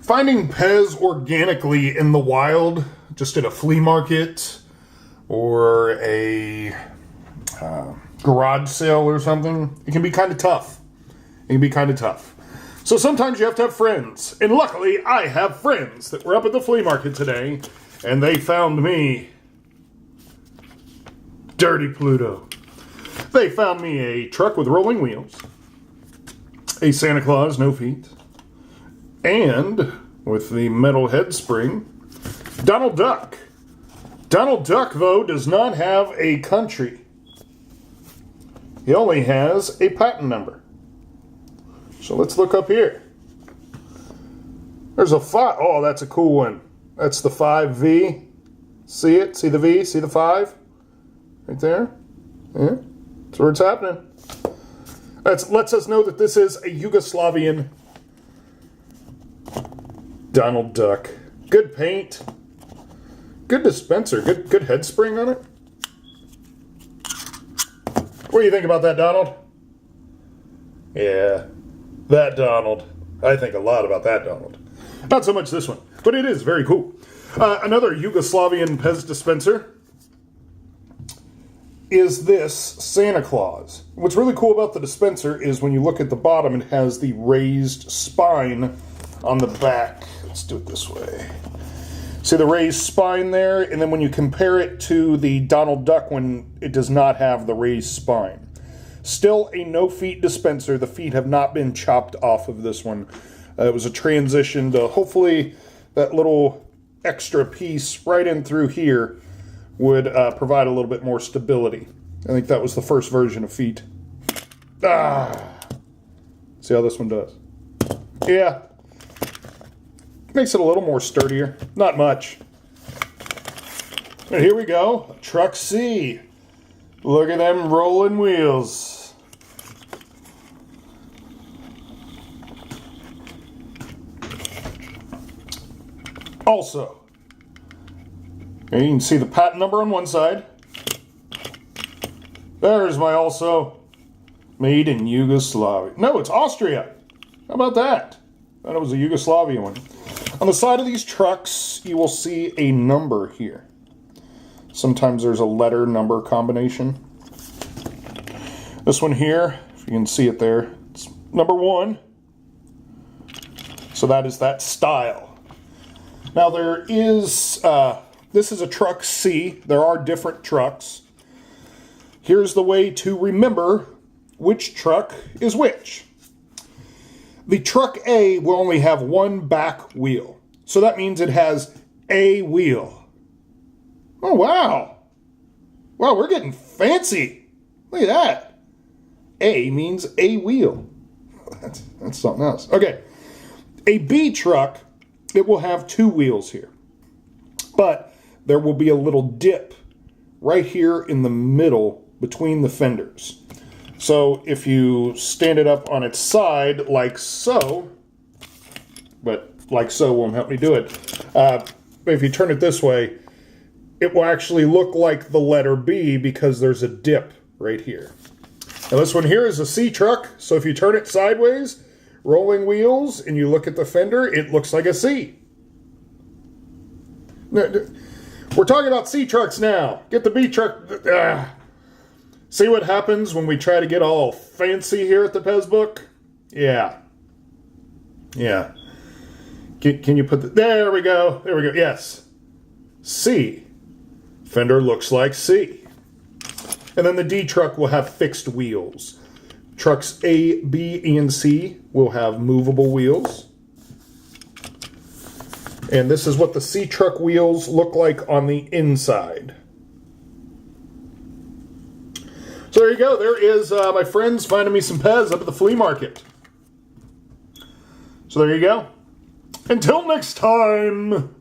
Finding PEZ organically in the wild, just at a flea market or a garage sale or something, it can be kind of tough. So sometimes you have to have friends. And luckily, I have friends that were up at the flea market today, and they found me. Dirty Pluto. They found me a truck with rolling wheels, a Santa Claus, no feet, and with the metal head spring, Donald Duck. Donald Duck, though, does not have a country. He only has a patent number. So let's look up here. There's a 5. Oh, that's a cool one. That's the 5V. See it? See the V? See the 5? Right there? Yeah. That's where it's happening. That lets us know that this is a Yugoslavian Donald Duck. Good paint. Good dispenser. Good head spring on it. What do you think about that, Donald? Yeah. That Donald. I think a lot about that Donald. Not so much this one, but it is very cool. Another Yugoslavian PEZ dispenser is this Santa Claus. What's really cool about the dispenser is when you look at the bottom, it has the raised spine on the back. Let's do it this way. See the raised spine there? And then when you compare it to the Donald Duck one, it does not have the raised spine. Still a no-feet dispenser. The feet have not been chopped off of this one. It was a transition to hopefully that little extra piece right in through here would provide a little bit more stability. I think that was the first version of feet. See how this one does? Yeah. Makes it a little more sturdier. Not much. And here we go. Truck C. Look at them rolling wheels. Also, you can see the patent number on one side. There's my also. Made in Yugoslavia. No, it's Austria. How about that? I thought it was a Yugoslavia one. On the side of these trucks, you will see a number here. Sometimes there's a letter number combination. This one here, if you can see it there, it's number 1. So that is that style. Now there is, this is a truck C. There are different trucks. Here's the way to remember which truck is which. The truck A will only have one back wheel. So that means it has a wheel. Oh, wow. Wow, we're getting fancy. Look at that. A means a wheel. That's something else. Okay. A B truck, it will have 2 wheels here. But there will be a little dip right here in the middle between the fenders. So if you stand it up on its side like so, but like so won't help me do it. If you turn it this way, it will actually look like the letter B because there's a dip right here. Now this one here is a C truck, so if you turn it sideways, rolling wheels, and you look at the fender, it looks like a C. We're talking about C trucks now. Get the B truck. See what happens when we try to get all fancy here at the PEZ book? Yeah. Yeah. Can you put the... There we go. There we go. Yes. C. Fender looks like C. And then the D truck will have fixed wheels. Trucks A, B, and C will have movable wheels. And this is what the C truck wheels look like on the inside. So there you go. There is my friends finding me some PEZ up at the flea market. So there you go. Until next time.